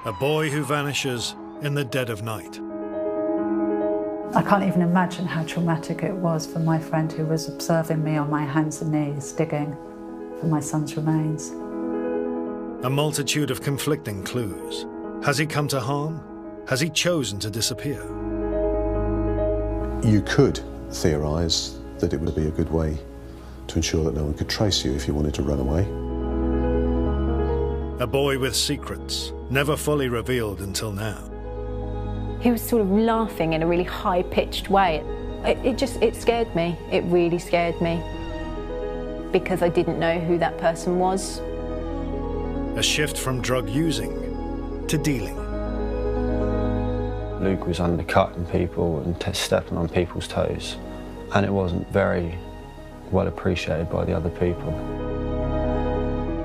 A boy who vanishes in the dead of night. I can't even imagine how traumatic it was for my friend who was observing me on my hands and knees, digging for my son's remains. A multitude of conflicting clues. Has he come to harm? Has he chosen to disappear? You could theorise that it would be a good way to ensure that no one could trace you if you wanted to run away. A boy with secrets, never fully revealed until now. He was sort of laughing in a really high-pitched way. It scared me. It really scared me. Because I didn't know who that person was. A shift from drug using to dealing. Luke was undercutting people and stepping on people's toes, and it wasn't very well appreciated by the other people.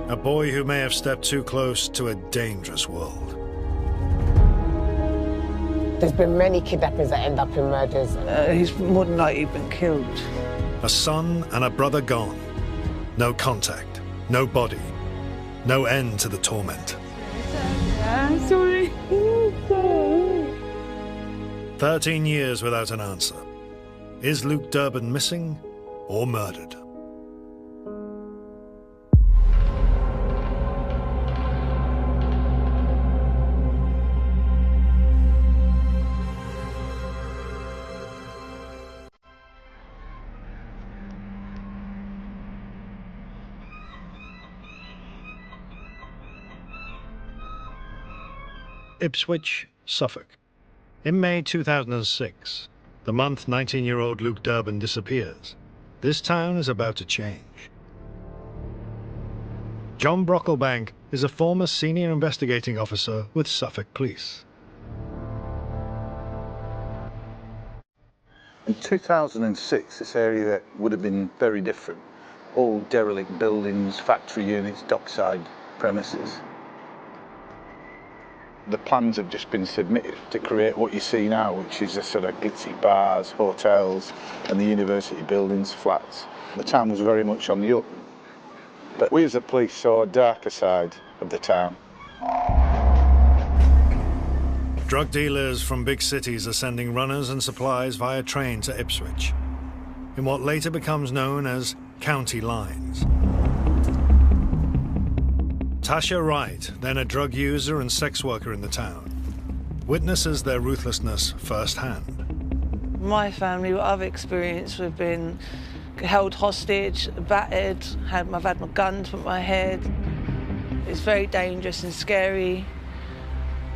A boy who may have stepped too close to a dangerous world. There's been many kidnappings that end up in murders. He's more than likely been killed. A son and a brother gone. No contact, no body, no end to the torment. I'm sorry. 13 years without an answer. Is Luke Durbin missing or murdered? Ipswich, Suffolk. In May 2006, the month 19-year-old Luke Durbin disappears. This town is about to change. John Brocklebank is a former senior investigating officer with Suffolk Police. In 2006, this area would have been very different. All derelict buildings, factory units, dockside premises. The plans have just been submitted to create what you see now, which is a sort of glitzy bars, hotels, and the university buildings, flats. The town was very much on the up. But we as a police saw a darker side of the town. Drug dealers from big cities are sending runners and supplies via train to Ipswich, in what later becomes known as county lines. Tasha Wright, then a drug user and sex worker in the town, witnesses their ruthlessness firsthand. My family, what I've experienced, we've been held hostage, battered, I've had my gun to my head. It's very dangerous and scary.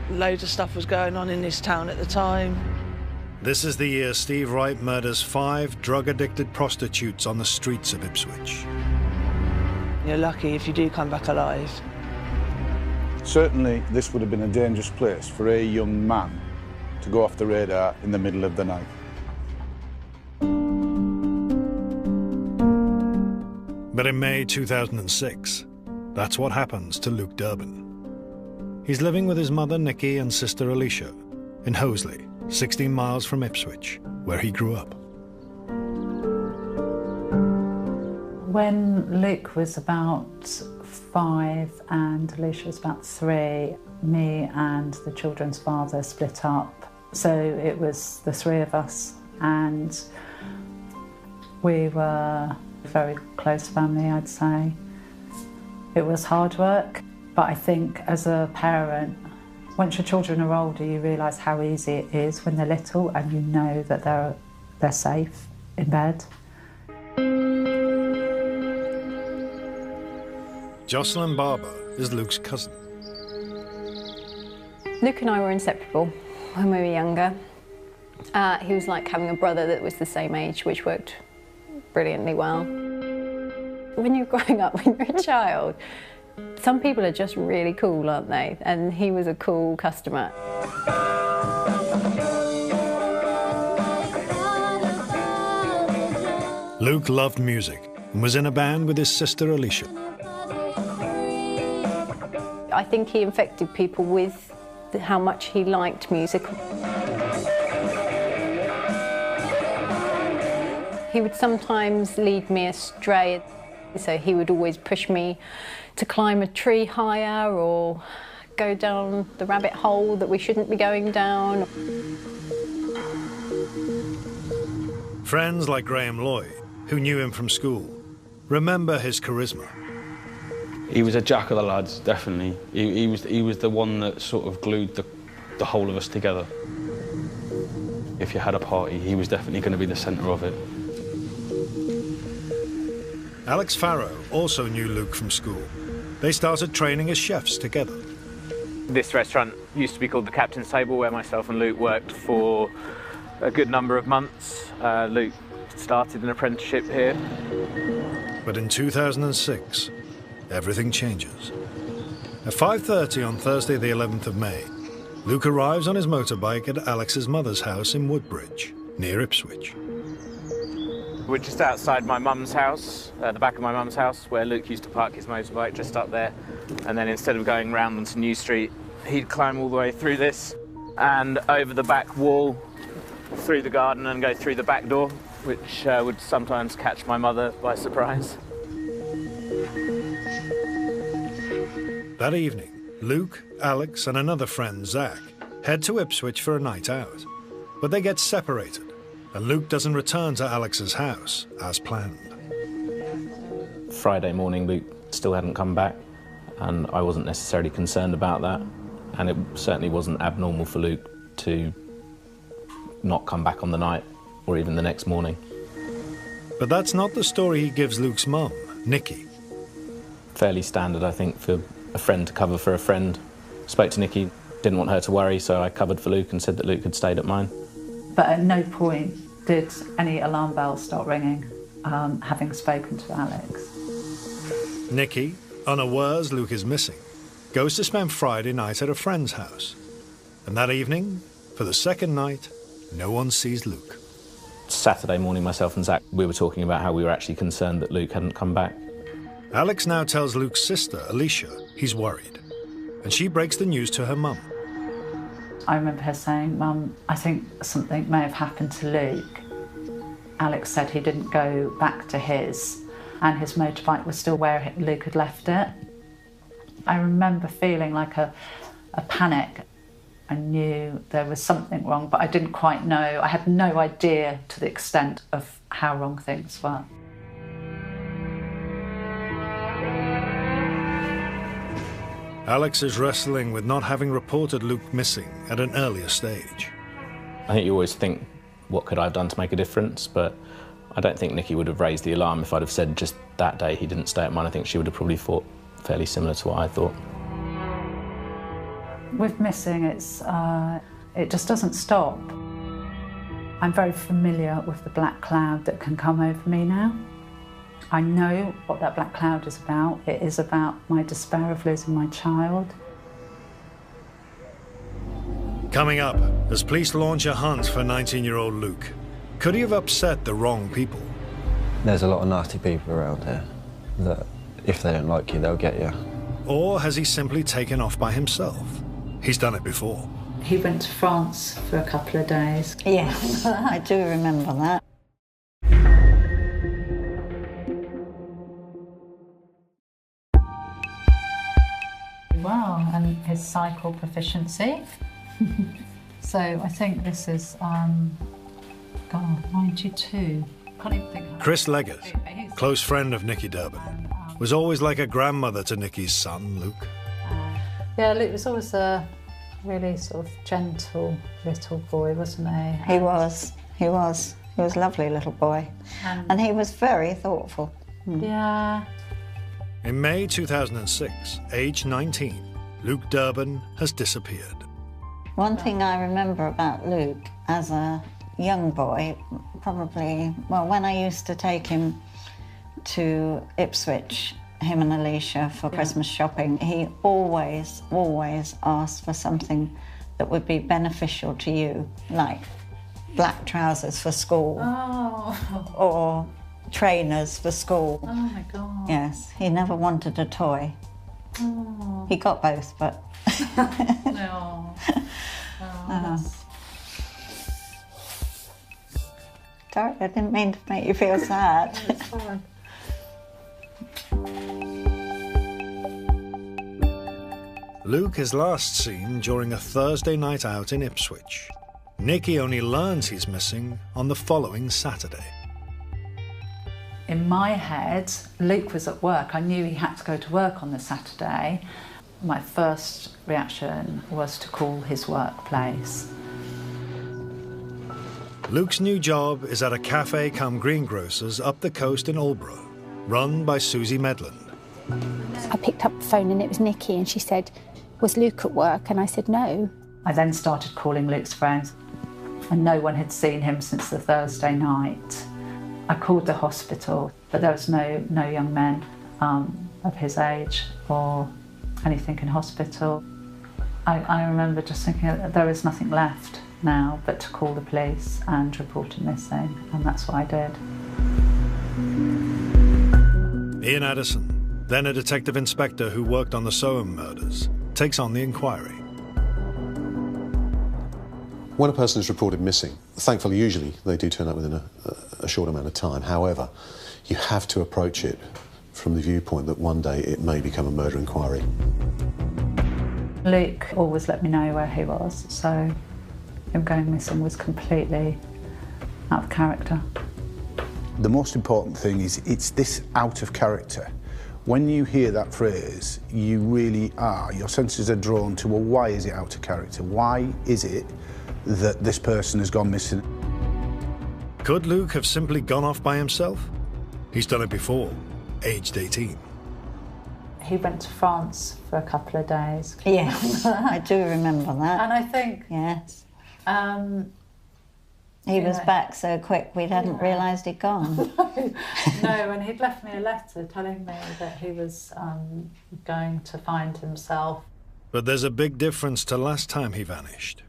Loads of stuff was going on in this town at the time. This is the year Steve Wright murders 5 drug-addicted prostitutes on the streets of Ipswich. You're lucky if you do come back alive. Certainly, this would have been a dangerous place for a young man to go off the radar in the middle of the night. But in May 2006, that's what happens to Luke Durbin. He's living with his mother, Nikki, and sister, Alicia, in Hollesley, 16 miles from Ipswich, where he grew up. When Luke was about 5 and Alicia was about 3, me and the children's father split up. So it was the 3 of us, and we were a very close family, I'd say. It was hard work, but I think as a parent, once your children are older, you realise how easy it is when they're little and you know that they're safe in bed. Jocelyn Barber is Luke's cousin. Luke and I were inseparable when we were younger. He was like having a brother that was the same age, which worked brilliantly well. When you're growing up, when you're a child, some people are just really cool, aren't they? And he was a cool customer. Luke loved music and was in a band with his sister Alicia. I think he infected people with how much he liked music. He would sometimes lead me astray, so he would always push me to climb a tree higher or go down the rabbit hole that we shouldn't be going down. Friends like Graham Lloyd, who knew him from school, remember his charisma. He was a jack of the lads, definitely. He was the one that sort of glued the whole of us together. If you had a party, he was definitely going to be the centre of it. Alex Farrow also knew Luke from school. They started training as chefs together. This restaurant used to be called the Captain's Table, where myself and Luke worked for a good number of months. Luke started an apprenticeship here. But in 2006, everything changes. At 5:30 on Thursday the 11th of May, Luke arrives on his motorbike at Alex's mother's house in Woodbridge, near Ipswich. We're just outside my mum's house, the back of my mum's house, where Luke used to park his motorbike just up there. And then instead of going round onto New Street, he'd climb all the way through this and over the back wall, through the garden and go through the back door, which would sometimes catch my mother by surprise. That evening, Luke, Alex and another friend, Zach, head to Ipswich for a night out. But they get separated, and Luke doesn't return to Alex's house as planned. Friday morning, Luke still hadn't come back, and I wasn't necessarily concerned about that. And it certainly wasn't abnormal for Luke to not come back on the night, or even the next morning. But that's not the story he gives Luke's mum, Nikki. Fairly standard, I think, for a friend to cover for a friend. Spoke to Nikki, didn't want her to worry, so I covered for Luke and said that Luke had stayed at mine. But at no point did any alarm bells start ringing, having spoken to Alex. Nikki, unawares Luke is missing, goes to spend Friday night at a friend's house. And that evening, for the second night, no one sees Luke. Saturday morning, myself and Zach, we were talking about how we were actually concerned that Luke hadn't come back. Alex now tells Luke's sister, Alicia, he's worried. And she breaks the news to her mum. I remember her saying, "Mum, I think something may have happened to Luke." Alex said he didn't go back to his, and his motorbike was still where Luke had left it. I remember feeling like a panic. I knew there was something wrong, but I didn't quite know. I had no idea to the extent of how wrong things were. Alex is wrestling with not having reported Luke missing at an earlier stage. I think you always think, what could I have done to make a difference? But I don't think Nikki would have raised the alarm if I'd have said just that day he didn't stay at mine. I think she would have probably thought fairly similar to what I thought. With missing, it just doesn't stop. I'm very familiar with the black cloud that can come over me now. I know what that black cloud is about. It is about my despair of losing my child. Coming up, as police launch a hunt for 19-year-old Luke, could he have upset the wrong people? There's a lot of nasty people around here that if they don't like you, they'll get you. Or has he simply taken off by himself? He's done it before. He went to France for a couple of days. Yes, I do remember that. Well, and his cycle proficiency. So I think this is, 92. Can't even think. Chris Leggett, close friend of Nikki Durbin, was always like a grandmother to Nikki's son, Luke. Yeah, Luke was always a really sort of gentle little boy, wasn't he? He was. He was a lovely little boy. And he was very thoughtful. Yeah. In May 2006, aged 19, Luke Durbin has disappeared. One thing I remember about Luke as a young boy, probably, well, when I used to take him to Ipswich, him and Alicia, for Christmas shopping, he always asked for something that would be beneficial to you, like black trousers for school. Oh. Or trainers for school. Oh my God. Yes, he never wanted a toy. Oh. He got both, but... No. Sorry, I didn't mean to make you feel sad. It's fine. Luke is last seen during a Thursday night out in Ipswich. Nicky only learns he's missing on the following Saturday. In my head, Luke was at work. I knew he had to go to work on the Saturday. My first reaction was to call his workplace. Luke's new job is at a cafe cum greengrocers up the coast in Aldborough, run by Susie Medland. I picked up the phone and it was Nicky, and she said, "Was Luke at work?" And I said, "No." I then started calling Luke's friends, and no one had seen him since the Thursday night. I called the hospital, but there was no young men of his age or anything in hospital. I remember just thinking that there is nothing left now but to call the police and report him missing, and that's what I did. Ian Addison, then a detective inspector who worked on the Soham murders, takes on the inquiry. When a person is reported missing, thankfully usually they do turn up within a short amount of time. However, you have to approach it from the viewpoint that one day it may become a murder inquiry. Luke always let me know where he was, so him going missing was completely out of character. The most important thing is it's this out of character. When you hear that phrase, you really are, your senses are drawn to, well, why is it out of character? Why is it that this person has gone missing? Could Luke have simply gone off by himself? He's done it before, aged 18. He went to France for a couple of days. Yes, I do remember that. And I think... Yes. He was back so quick we hadn't realised he'd gone. No, and he'd left me a letter telling me that he was going to find himself. But there's a big difference to last time he vanished.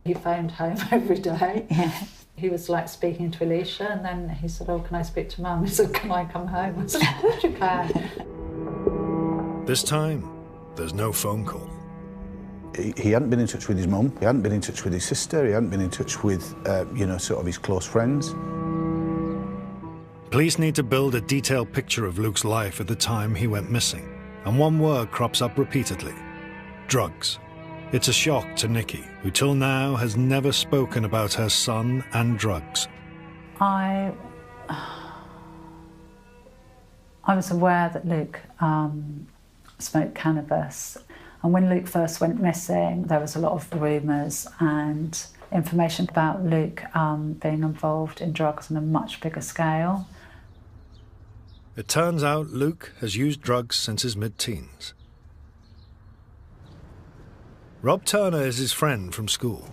He phoned home every day. Yeah. He was like speaking to Alicia, and then he said, "Oh, can I speak to Mum?" He said, "Can I come home?" I said, "Of course you can." This time, there's no phone call. He hadn't been in touch with his mum, he hadn't been in touch with his sister, he hadn't been in touch with, sort of his close friends. Police need to build a detailed picture of Luke's life at the time he went missing, and one word crops up repeatedly: drugs. It's a shock to Nicky, who till now has never spoken about her son and drugs. I was aware that Luke smoked cannabis. And when Luke first went missing, there was a lot of rumours and information about Luke being involved in drugs on a much bigger scale. It turns out Luke has used drugs since his mid-teens. Rob Turner is his friend from school.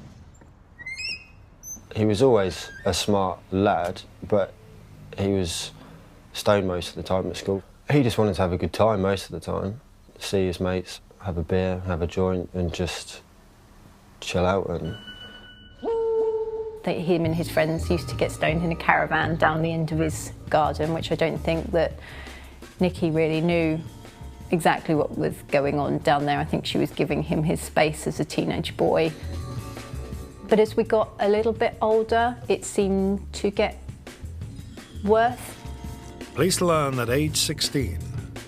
He was always a smart lad, but he was stoned most of the time at school. He just wanted to have a good time most of the time, see his mates, have a beer, have a joint, and just chill out. And him and his friends used to get stoned in a caravan down the end of his garden, which I don't think that Nicky really knew exactly what was going on down there. I think she was giving him his space as a teenage boy. But as we got a little bit older, it seemed to get worse. Police learn that age 16,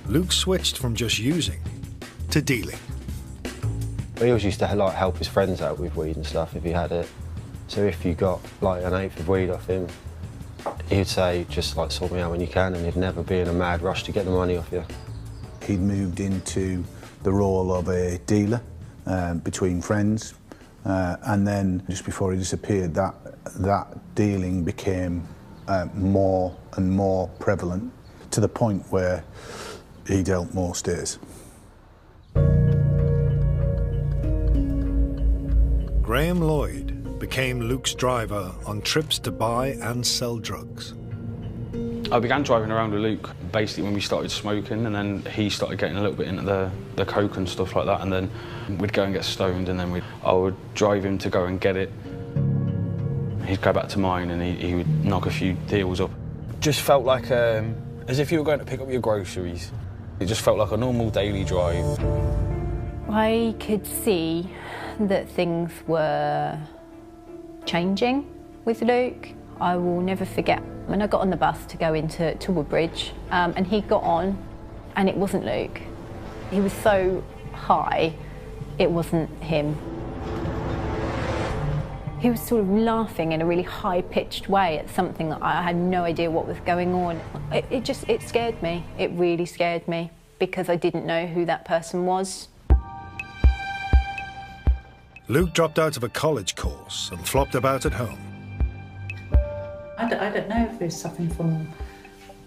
Luke switched from just using to dealing. He always used to help his friends out with weed and stuff if he had it. So if you got like an eighth of weed off him, he'd say, just sort me out when you can, and he'd never be in a mad rush to get the money off you. He'd moved into the role of a dealer between friends, and then just before he disappeared, that dealing became more and more prevalent, to the point where he dealt most days. Graham Lloyd became Luke's driver on trips to buy and sell drugs. I began driving around with Luke basically when we started smoking, and then he started getting a little bit into the coke and stuff like that, and then we'd go and get stoned, and then I would drive him to go and get it. He'd go back to mine and he would knock a few deals up. Just felt like as if you were going to pick up your groceries. It just felt like a normal daily drive. I could see that things were changing with Luke. I will never forget when I got on the bus to go into Woodbridge, and he got on, and it wasn't Luke. He was so high it wasn't him. He was sort of laughing in a really high-pitched way at something that I had no idea what was going on. It scared me. It really scared me because I didn't know who that person was. Luke dropped out of a college course and flopped about at home. I don't know if he was suffering from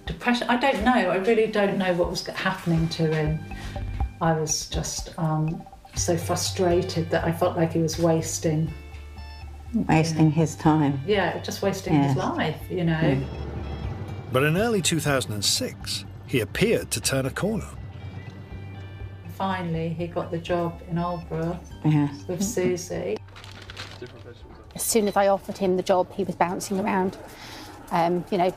depression. I don't know. I really don't know what was happening to him. I was just so frustrated that I felt like he was wasting his time. Yeah, just wasting his life, you know. Mm. But in early 2006, he appeared to turn a corner. Finally, he got the job in Aldborough with Susie. As soon as I offered him the job, he was bouncing around, you know,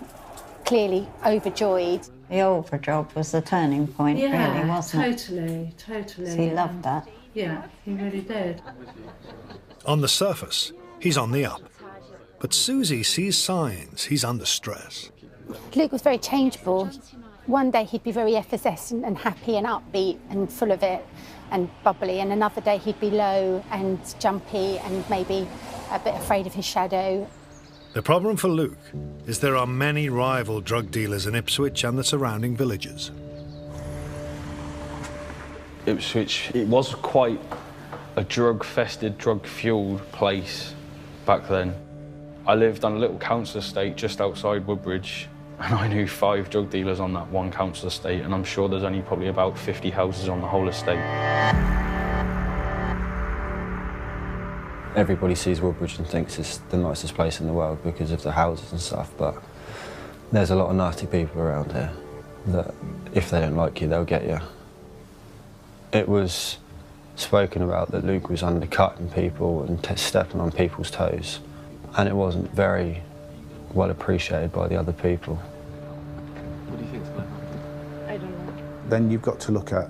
clearly overjoyed. The Aldborough job was the turning point, really, wasn't it? Totally. He loved that. Yeah, he really did. On the surface, he's on the up. But Susie sees signs he's under stress. Luke was very changeable. One day he'd be very effervescent and happy and upbeat and full of it and bubbly, and another day he'd be low and jumpy and maybe a bit afraid of his shadow. The problem for Luke is there are many rival drug dealers in Ipswich and the surrounding villages. Ipswich, it was quite a drug-fested, drug-fuelled place back then. I lived on a little council estate just outside Woodbridge, and I knew 5 drug dealers on that one council estate, and I'm sure there's only probably about 50 houses on the whole estate. Everybody sees Woodbridge and thinks it's the nicest place in the world because of the houses and stuff, but there's a lot of nasty people around here that if they don't like you, they'll get you. It was spoken about that Luke was undercutting people and stepping on people's toes, and it wasn't very well appreciated by the other people. What do you think about that? I don't know. Then you've got to look at,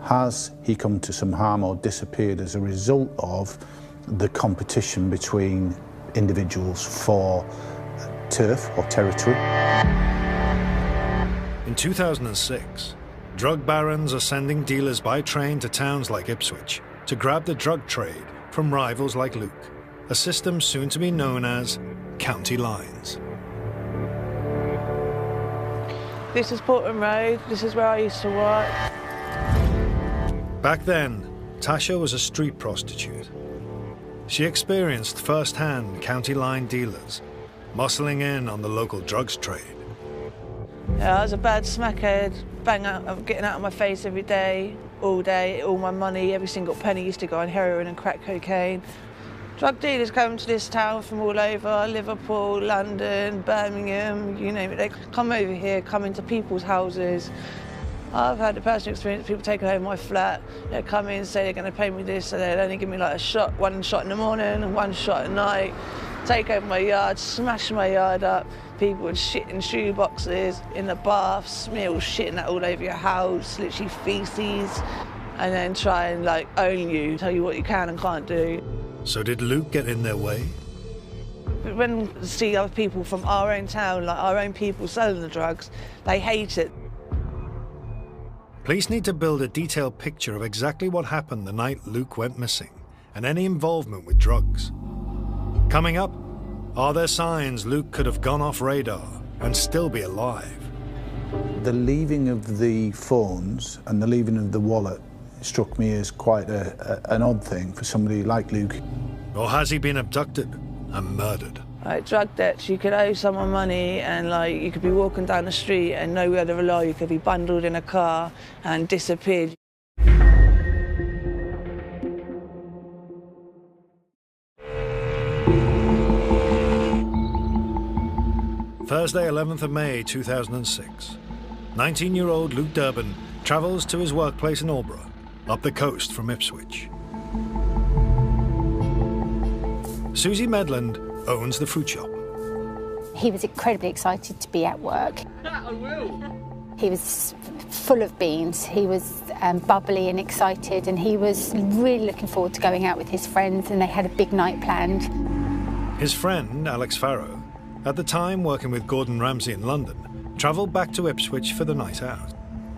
has he come to some harm or disappeared as a result of the competition between individuals for turf or territory? In 2006, drug barons are sending dealers by train to towns like Ipswich to grab the drug trade from rivals like Luke, a system soon to be known as county lines. This is Portland Road. This is where I used to work. Back then, Tasha was a street prostitute. She experienced first-hand county line dealers muscling in on the local drugs trade. Yeah, I was a bad smackhead, getting out of my face every day, all day, all my money, every single penny used to go on heroin and crack cocaine. Drug dealers come to this town from all over, Liverpool, London, Birmingham, you name it. They come over here, come into people's houses. I've had a personal experience, people taking over my flat, they come in, say they're going to pay me this, so they'll only give me like a shot, one shot in the morning and one shot at night, take over my yard, smash my yard up. People would shit in shoe boxes, in the bath, smear shitting that all over your house, literally feces, and then try and like own you, tell you what you can and can't do. So did Luke get in their way? But when you see other people from our own town, like our own people selling the drugs, they hate it. Police need to build a detailed picture of exactly what happened the night Luke went missing and any involvement with drugs. Coming up, are there signs Luke could have gone off radar and still be alive? The leaving of the phones and the leaving of the wallet struck me as quite an odd thing for somebody like Luke. Or has he been abducted and murdered? Like drug debts, you could owe someone money and like you could be walking down the street and nowhere to rely. You could be bundled in a car and disappeared. Thursday, 11th of May 2006. 19-year-old Luke Durbin travels to his workplace in Aldborough, up the coast from Ipswich. Susie Medland owns the fruit shop. He was incredibly excited to be at work. I will. He was full of beans. He was bubbly and excited, and he was really looking forward to going out with his friends, and they had a big night planned. His friend, Alex Farrow, at the time working with Gordon Ramsay in London, travelled back to Ipswich for the night out.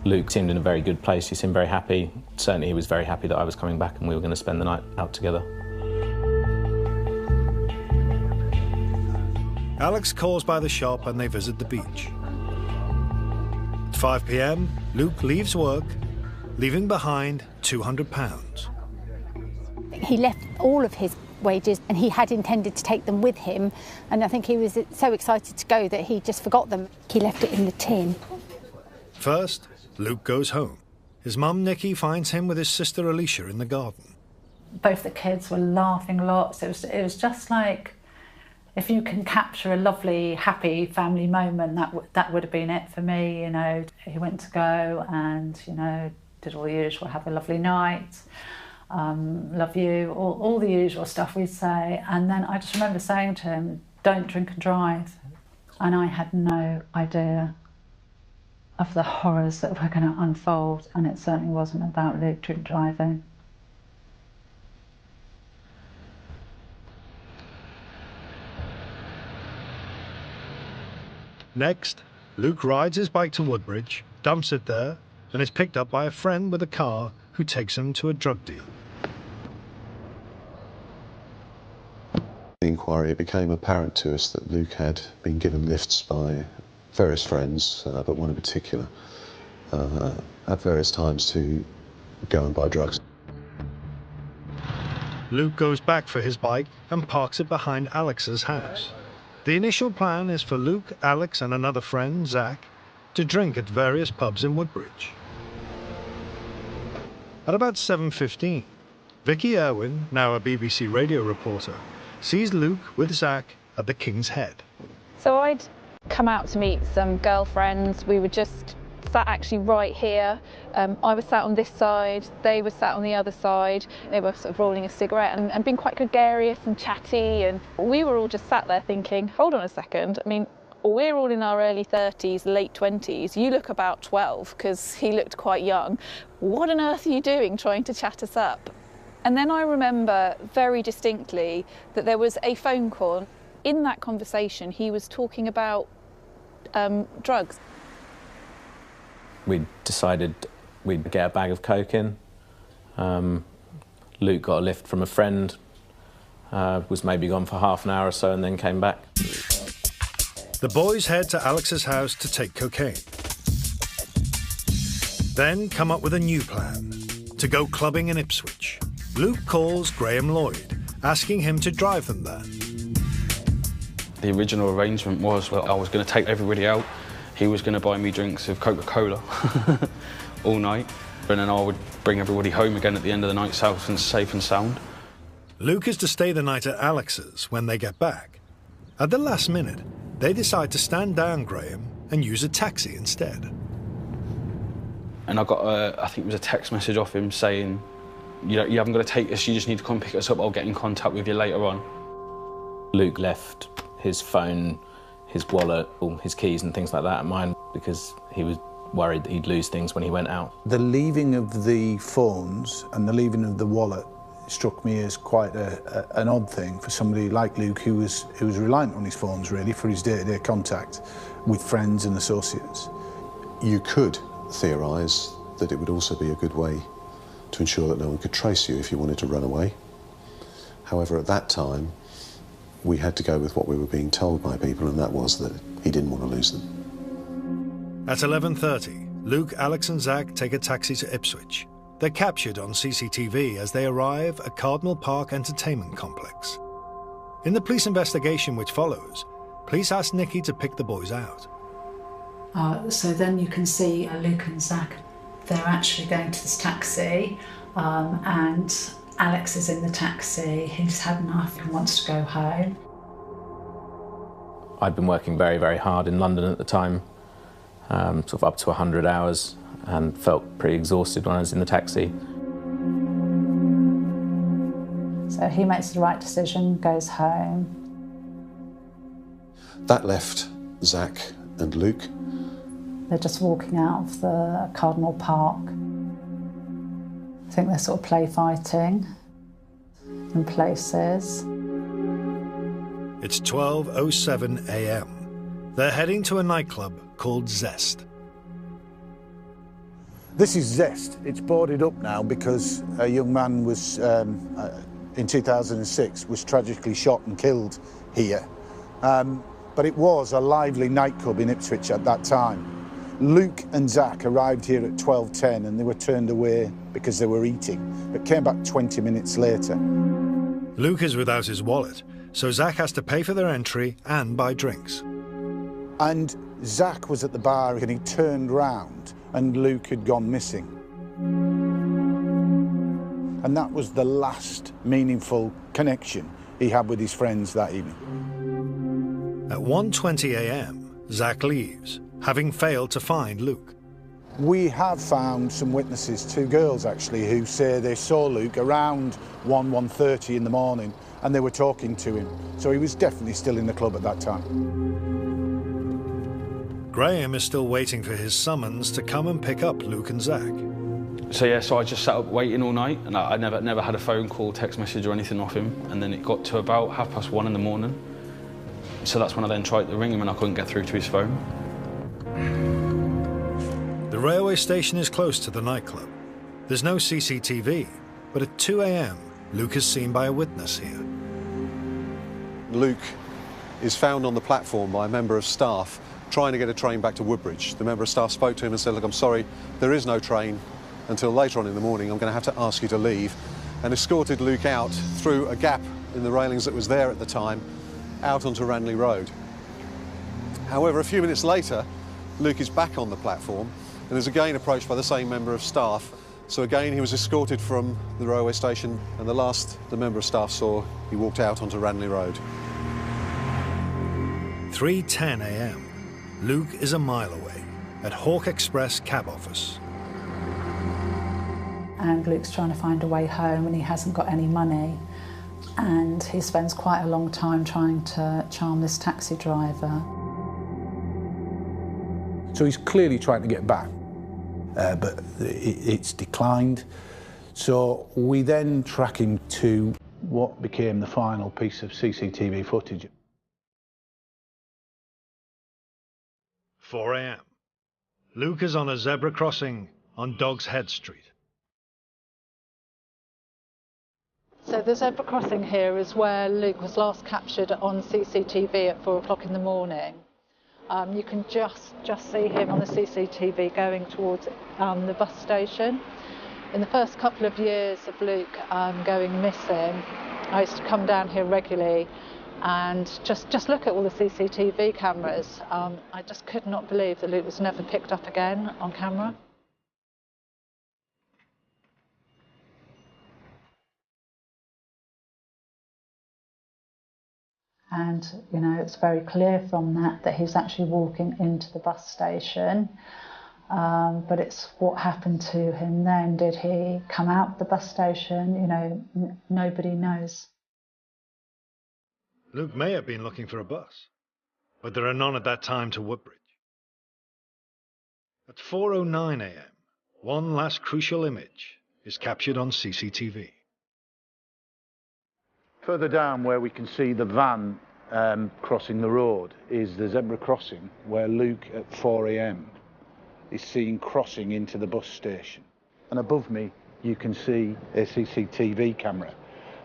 Luke seemed in a very good place. He seemed very happy. certainly he was very happy that I was coming back and we were going to spend the night out together. Alex calls by the shop and they visit the beach. At 5 p.m, Luke leaves work, leaving behind £200. He left all of his wages and he had intended to take them with him, and I think he was so excited to go that he just forgot them. He left it in the tin. First, Luke goes home. His mum, Nikki, finds him with his sister, Alicia, in the garden. Both the kids were laughing lots. It was just like, if you can capture a lovely, happy family moment, that would have been it for me, you know. He went to go and, you know, did all the usual, have a lovely night, love you, all the usual stuff we'd say. And then I just remember saying to him, don't drink and drive. And I had no idea of the horrors that were going to unfold, and it certainly wasn't about Luke drink driving. Next, Luke rides his bike to Woodbridge, dumps it there, and is picked up by a friend with a car who takes him to a drug deal. The inquiry, it became apparent to us that Luke had been given lifts by various friends, but one in particular, at various times to go and buy drugs. Luke goes back for his bike and parks it behind Alex's house. The initial plan is for Luke, Alex and another friend, Zach, to drink at various pubs in Woodbridge. At about 7:15, Vicky Irwin, now a BBC radio reporter, sees Luke with Zach at the King's Head. So I'd come out to meet some girlfriends. We were just sat actually right here. I was sat on this side, they were sat on the other side. They were sort of rolling a cigarette and being quite gregarious and chatty, and we were all just sat there thinking, hold on a second, I mean, we're all in our early 30s, late 20s. You look about 12, because he looked quite young. What on earth are you doing trying to chat us up? And then I remember very distinctly that there was a phone call. In that conversation, he was talking about drugs. We decided we'd get a bag of coke in. Luke got a lift from a friend, was maybe gone for half an hour or so and then came back. The boys head to Alex's house to take cocaine. Then come up with a new plan, to go clubbing in Ipswich. Luke calls Graham Lloyd, asking him to drive them there. The original arrangement was that I was going to take everybody out. He was going to buy me drinks of Coca-Cola all night, and then I would bring everybody home again at the end of the night, safe and sound. Luke is to stay the night at Alex's when they get back. At the last minute, they decide to stand down Graham and use a taxi instead. And I got I think it was a text message off him saying, you haven't got to take us, you just need to come pick us up, I'll get in contact with you later on. Luke left his phone, his wallet, all his keys and things like that at mine because he was worried that he'd lose things when he went out. The leaving of the phones and the leaving of the wallet struck me as quite an odd thing for somebody like Luke who was reliant on his phones really for his day-to-day contact with friends and associates. You could theorise that it would also be a good way to ensure that no one could trace you if you wanted to run away. However, at that time, we had to go with what we were being told by people, and that was that he didn't want to lose them. At 11:30, Luke, Alex and Zach take a taxi to Ipswich. They're captured on CCTV as they arrive at Cardinal Park Entertainment Complex. In the police investigation which follows, police ask Nikki to pick the boys out. So then you can see Luke and Zach, they're actually going to this taxi, and Alex is in the taxi. He's had enough and wants to go home. I'd been working very, very hard in London at the time, sort of up to 100 hours, and felt pretty exhausted when I was in the taxi. So he makes the right decision, goes home. That left Zach and Luke. They're just walking out of the Cardinal Park. I think they're sort of play fighting in places. It's 12:07 a.m. They're heading to a nightclub called Zest. This is Zest. It's boarded up now because a young man was, in 2006, was tragically shot and killed here. But it was a lively nightclub in Ipswich at that time. Luke and Zach arrived here at 12:10 and they were turned away because they were eating, but came back 20 minutes later. Luke is without his wallet, so Zach has to pay for their entry and buy drinks. And Zach was at the bar and he turned round and Luke had gone missing. And that was the last meaningful connection he had with his friends that evening. At 1:20 a.m, Zach leaves, having failed to find Luke. We have found some witnesses, 2 girls actually, who say they saw Luke around 1:30 in the morning and they were talking to him. So he was definitely still in the club at that time. Graham is still waiting for his summons to come and pick up Luke and Zach. So I just sat up waiting all night, and I never had a phone call, text message or anything off him. And then it got to about 1:30 in the morning. So that's when I then tried to ring him and I couldn't get through to his phone. The railway station is close to the nightclub. There's no CCTV, but at 2 a.m, Luke is seen by a witness here. Luke is found on the platform by a member of staff trying to get a train back to Woodbridge. The member of staff spoke to him and said, look, I'm sorry, there is no train until later on in the morning. I'm going to have to ask you to leave. And escorted Luke out through a gap in the railings that was there at the time, out onto Ranelagh Road. However, a few minutes later, Luke is back on the platform and is again approached by the same member of staff. So again, he was escorted from the railway station, and the last the member of staff saw, he walked out onto Ranelagh Road. 3:10 a.m. Luke is a mile away at Hawk Express cab office. And Luke's trying to find a way home and he hasn't got any money. And he spends quite a long time trying to charm this taxi driver. So he's clearly trying to get back, but it's declined. So we then track him to what became the final piece of CCTV footage. 4 a.m. Luke is on a zebra crossing on Dog's Head Street. So the zebra crossing here is where Luke was last captured on CCTV at 4 o'clock in the morning. You can just see him on the CCTV going towards the bus station. In the first couple of years of Luke going missing, I used to come down here regularly and just look at all the CCTV cameras. I just could not believe that Luke was never picked up again on camera. And, you know, it's very clear from that he's actually walking into the bus station. But it's what happened to him then. Did he come out the bus station? You know, nobody knows. Luke may have been looking for a bus, but there are none at that time to Woodbridge. At 4:09 a.m, one last crucial image is captured on CCTV. Further down where we can see the van crossing the road is the zebra crossing where Luke at 4 a.m. is seen crossing into the bus station. And above me you can see a CCTV camera.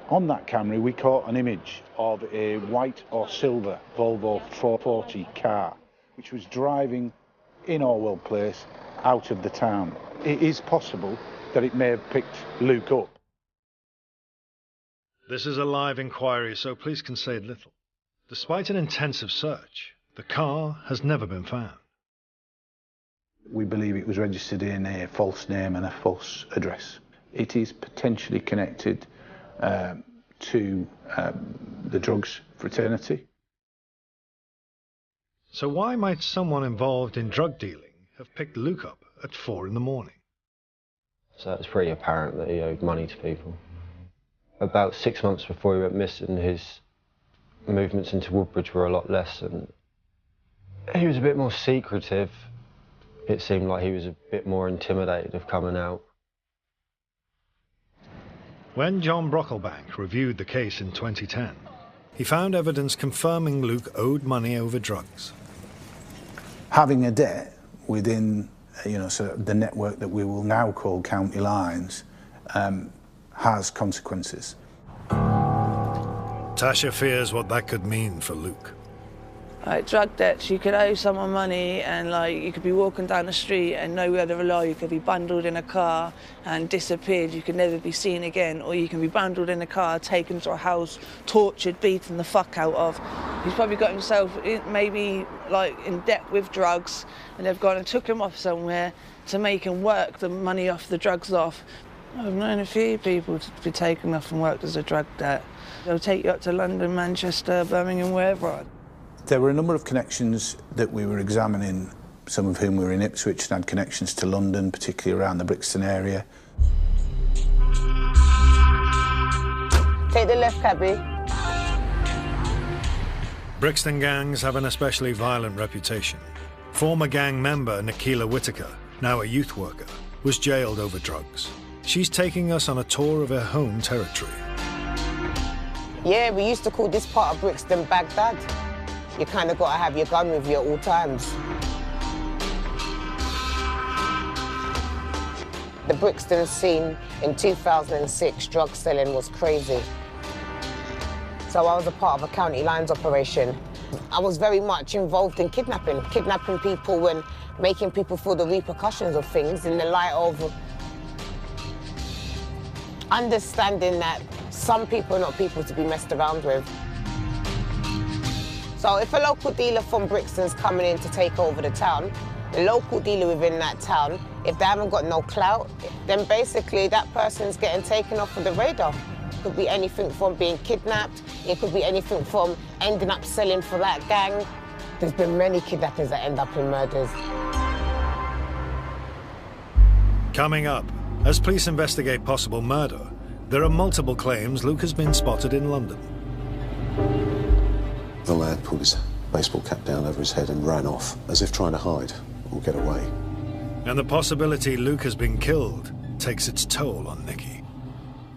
On that camera we caught an image of a white or silver Volvo 440 car which was driving in Orwell Place out of the town. It is possible that it may have picked Luke up. This is a live inquiry, so police can say little. Despite an intensive search, the car has never been found. We believe it was registered in a false name and a false address. It is potentially connected to the drugs fraternity. So why might someone involved in drug dealing have picked Luke up at 4 in the morning? So it's pretty apparent that he owed money to people. About 6 months before he went missing, his movements into Woodbridge were a lot less, and he was a bit more secretive. It seemed like he was a bit more intimidated of coming out. When John Brocklebank reviewed the case in 2010, he found evidence confirming Luke owed money over drugs. Having a debt within so the network that we will now call county lines has consequences. Tasha fears what that could mean for Luke. Like drug debts, you could owe someone money and you could be walking down the street and nowhere to rely. You could be bundled in a car and disappeared. You could never be seen again. Or you can be bundled in a car, taken to a house, tortured, beaten the fuck out of. He's probably got himself maybe in debt with drugs, and they've gone and took him off somewhere to make him work the money off the drugs off. I've known a few people to be taken off and worked as a drug debt. They'll take you up to London, Manchester, Birmingham, wherever. There were a number of connections that we were examining, some of whom were in Ipswich and had connections to London, particularly around the Brixton area. Take the left, cabby. Brixton gangs have an especially violent reputation. Former gang member Nicola Whitaker, now a youth worker, was jailed over drugs. She's taking us on a tour of her home territory. Yeah, we used to call this part of Brixton Baghdad. You kind of got to have your gun with you at all times. The Brixton scene in 2006, drug selling was crazy. So I was a part of a county lines operation. I was very much involved in kidnapping people and making people feel the repercussions of things in the light of understanding that some people are not people to be messed around with. So if a local dealer from Brixton's coming in to take over the town, the local dealer within that town, if they haven't got no clout, then basically that person's getting taken off of the radar. It could be anything from being kidnapped, it could be anything from ending up selling for that gang. There's been many kidnappings that end up in murders. Coming up, as police investigate possible murder, there are multiple claims Luke has been spotted in London. The lad pulled his baseball cap down over his head and ran off, as if trying to hide or get away. And the possibility Luke has been killed takes its toll on Nikki.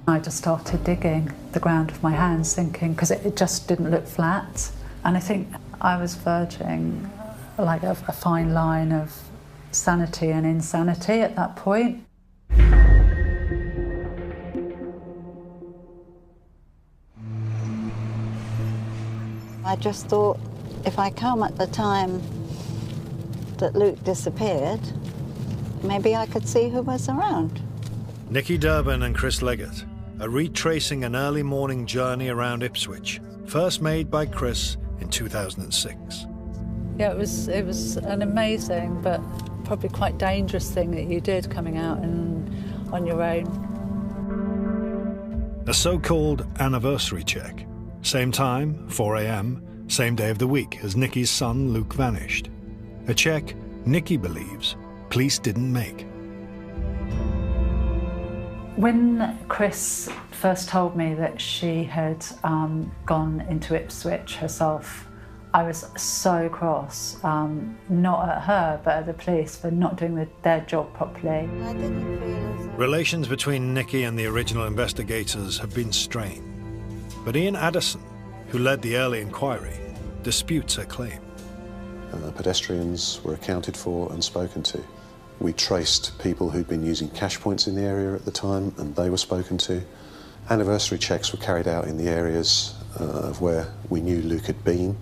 I just started digging the ground with my hands, thinking, because it just didn't look flat. And I think I was verging a fine line of sanity and insanity at that point. I just thought, if I come at the time that Luke disappeared, maybe I could see who was around. Nikki Durbin and Chris Leggett are retracing an early morning journey around Ipswich, first made by Chris in 2006. Yeah, it was an amazing but probably quite dangerous thing that you did, coming out on your own. A so-called anniversary check. Same time, 4 a.m, same day of the week as Nikki's son Luke vanished. A check Nikki believes police didn't make. When Chris first told me that she had gone into Ipswich herself, I was so cross, not at her, but at the police for not doing their job properly. Relations between Nikki and the original investigators have been strained. But Ian Addison, who led the early inquiry, disputes her claim. Pedestrians were accounted for and spoken to. We traced people who'd been using cash points in the area at the time, and they were spoken to. Anniversary checks were carried out in the areas of where we knew Luke had been.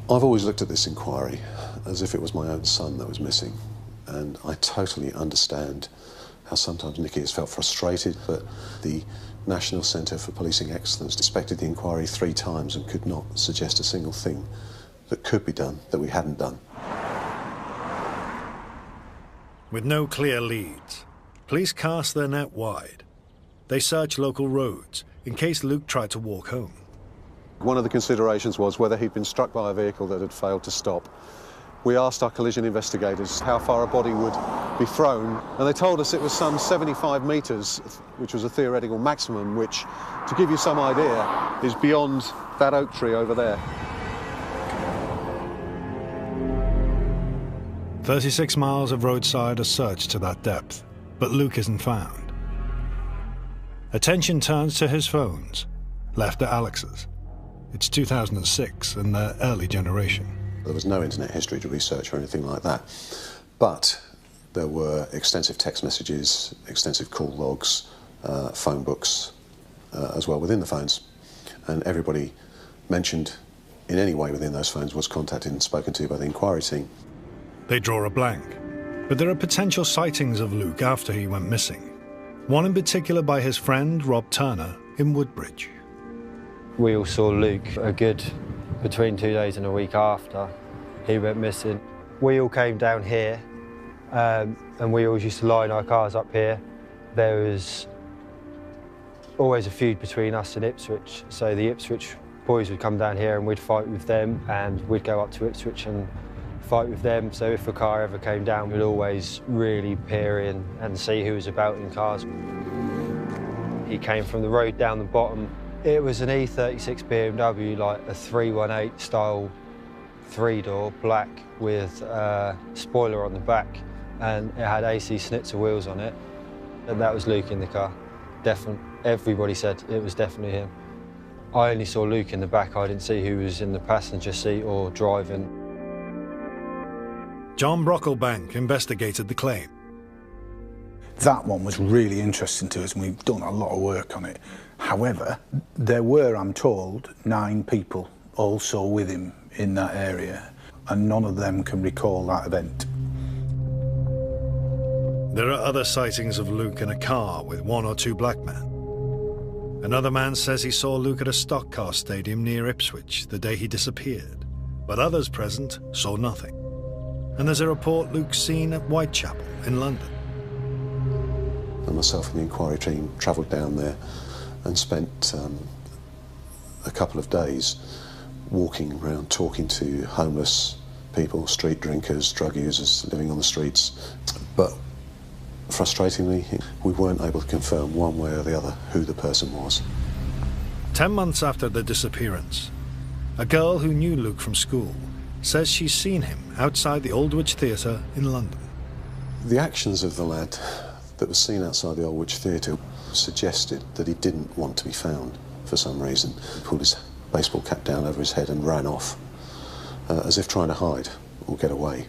I've always looked at this inquiry as if it was my own son that was missing, and I totally understand how sometimes Nikki has felt frustrated, but the National Centre for Policing Excellence inspected the inquiry 3 times and could not suggest a single thing that could be done that we hadn't done. With no clear leads, police cast their net wide. They searched local roads in case Luke tried to walk home. One of the considerations was whether he'd been struck by a vehicle that had failed to stop. We asked our collision investigators how far a body would be thrown, and they told us it was some 75 metres, which was a theoretical maximum, which, to give you some idea, is beyond that oak tree over there. 36 miles of roadside are searched to that depth, but Luke isn't found. Attention turns to his phones, left at Alex's. It's 2006 and their early generation. There was no internet history to research or anything like that. But But there were extensive text messages, extensive call logs, phone books as well within the phones. And everybody mentioned in any way within those phones was contacted and spoken to by the inquiry team. They draw a blank, but there are potential sightings of Luke after he went missing. One in particular by his friend Rob Turner in Woodbridge. We all saw Luke a good between 2 days and a week after he went missing. We all came down here and we always used to line our cars up here. There was always a feud between us and Ipswich, so the Ipswich boys would come down here and we'd fight with them, and we'd go up to Ipswich and fight with them. So if a car ever came down, we'd always really peer in and see who was about in cars. He came from the road down the bottom. It was an E36 BMW, like a 318 style 3-door, black, with a spoiler on the back, and it had AC Schnitzer wheels on it. And that was Luke in the car, definitely. Everybody said it was definitely him. I only saw Luke in the back. I didn't see who was in the passenger seat or driving. John Brocklebank investigated the claim. That one was really interesting to us, and we've done a lot of work on it. However, there were, I'm told, 9 people also with him in that area, and none of them can recall that event. There are other sightings of Luke in a car with 1 or 2 black men. Another man says he saw Luke at a stock car stadium near Ipswich the day he disappeared, but others present saw nothing. And there's a report Luke's seen at Whitechapel in London. And myself and the inquiry team travelled down there and spent a couple of days walking around talking to homeless people, street drinkers, drug users living on the streets. But frustratingly, we weren't able to confirm one way or the other who the person was. 10 months after the disappearance, a girl who knew Luke from school says she's seen him outside the Woodbridge Theatre in London. The actions of the lad that was seen outside the Woodbridge Theatre suggested that he didn't want to be found for some reason. He pulled his baseball cap down over his head and ran off, as if trying to hide or get away.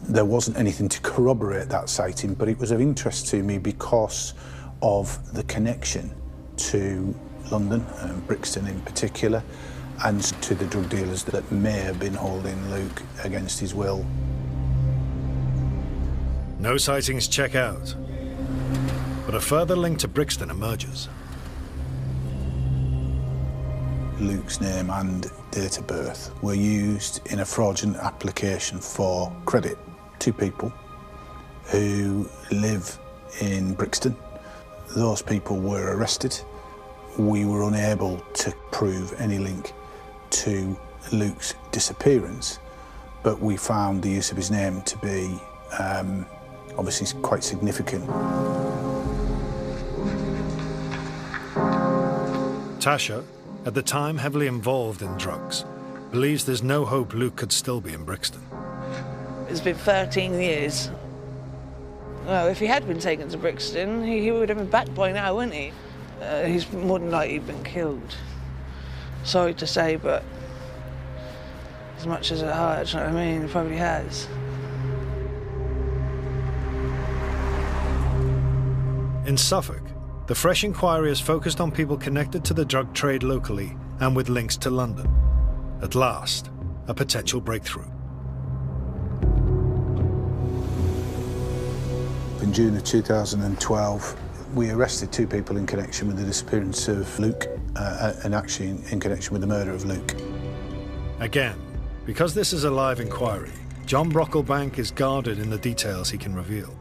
There wasn't anything to corroborate that sighting, but it was of interest to me because of the connection to London, Brixton in particular, and to the drug dealers that may have been holding Luke against his will. No sightings check out, but a further link to Brixton emerges. Luke's name and date of birth were used in a fraudulent application for credit. 2 people who live in Brixton. Those people were arrested. We were unable to prove any link to Luke's disappearance, but we found the use of his name to be obviously quite significant. Tasha, at the time heavily involved in drugs, believes there's no hope Luke could still be in Brixton. It's been 13 years. Well, if he had been taken to Brixton, he would have been back by now, wouldn't he? He's more than likely been killed. Sorry to say, but as much as it hurts, you know what I mean, he probably has. In Suffolk, the Fresh inquiry is focused on people connected to the drug trade locally and with links to London. At last, a potential breakthrough. In June of 2012, we arrested 2 people in connection with the disappearance of Luke, and actually in connection with the murder of Luke. Again, because this is a live inquiry, John Brocklebank is guarded in the details he can reveal.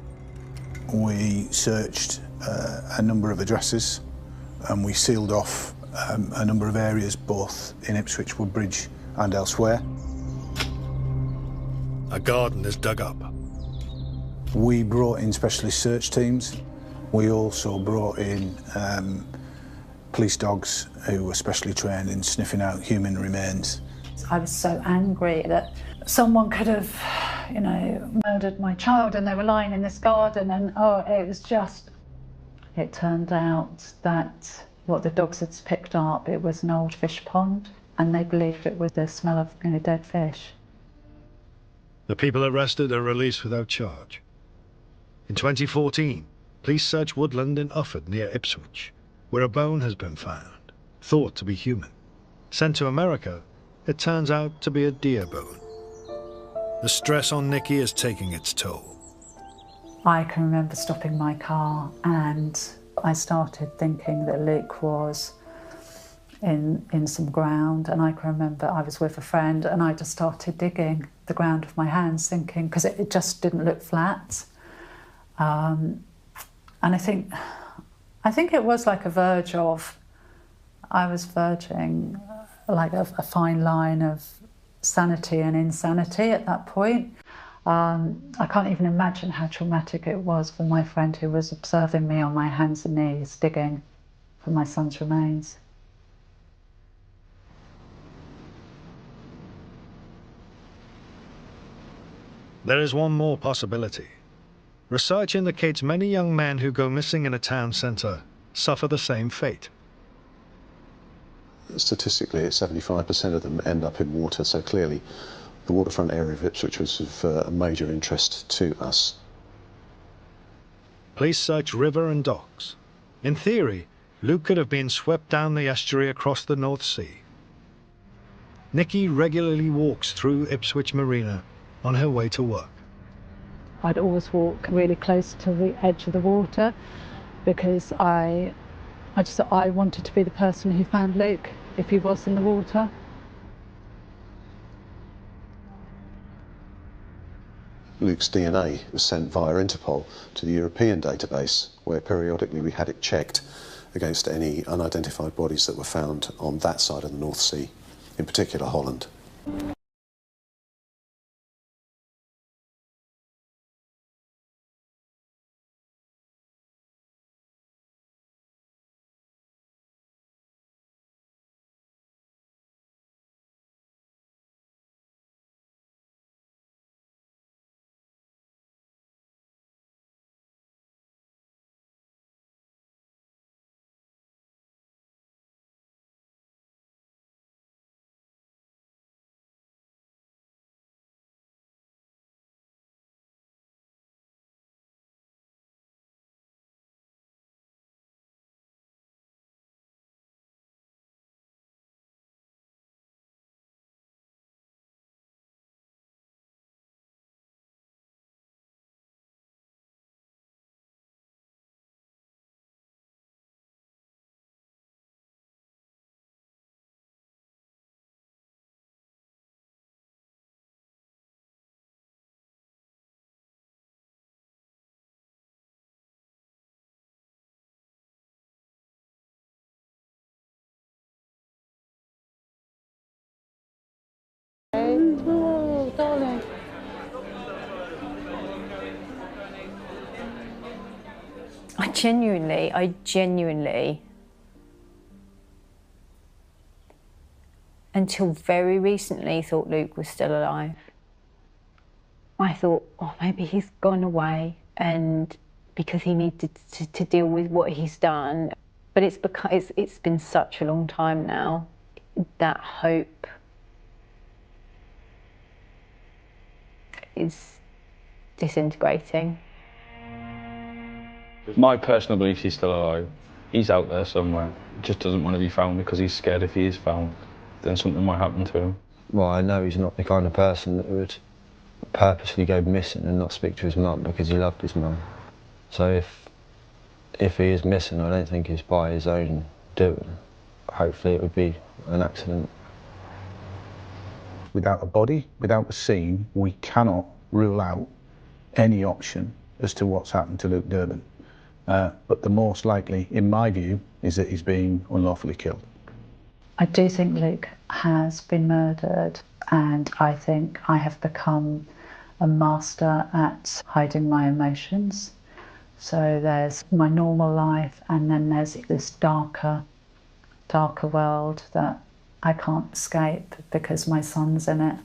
We searched a number of addresses and we sealed off a number of areas both in Ipswich, Woodbridge and elsewhere. A garden is dug up. We brought in specialist search teams. We also brought in police dogs who were specially trained in sniffing out human remains. I was so angry that someone could have, you know, murdered my child and they were lying in this garden, and it was just... It turned out that what the dogs had picked up, it was an old fish pond, and they believed it was the smell of dead fish. The people arrested are released without charge. In 2014, police search woodland in Ufford near Ipswich, where a bone has been found, thought to be human. Sent to America, it turns out to be a deer bone. The stress on Nikki is taking its toll. I can remember stopping my car and I started thinking that Luke was in some ground, and I can remember I was with a friend and I just started digging the ground with my hands, thinking, because it just didn't look flat. And I think it was like I was verging like a fine line of sanity and insanity at that point. I can't even imagine how traumatic it was for my friend who was observing me on my hands and knees digging for my son's remains. There is one more possibility. Research indicates many young men who go missing in a town centre suffer the same fate. Statistically, 75% of them end up in water, so clearly the waterfront area of Ipswich was of a major interest to us. Police search river and docks. In theory, Luke could have been swept down the estuary across the North Sea. Nikki regularly walks through Ipswich Marina on her way to work. I'd always walk really close to the edge of the water because I just thought I wanted to be the person who found Luke if he was in the water. Luke's DNA was sent via Interpol to the European database, where periodically we had it checked against any unidentified bodies that were found on that side of the North Sea, in particular Holland. Oh, darling. I genuinely, until very recently, thought Luke was still alive. I thought, oh, maybe he's gone away, and because he needed to deal with what he's done. But it's been such a long time now. That hope is disintegrating. My personal belief is he's still alive. He's out there somewhere. Just doesn't want to be found because he's scared if he is found, then something might happen to him. Well, I know he's not the kind of person that would purposely go missing and not speak to his mum because he loved his mum. So if he is missing, I don't think it's by his own doing. Hopefully it would be an accident. Without a body, without a scene, we cannot rule out any option as to what's happened to Luke Durbin. But the most likely, in my view, is that he's being unlawfully killed. I do think Luke has been murdered, and I think I have become a master at hiding my emotions. So there's my normal life, and then there's this darker world that I can't escape because my son's in it.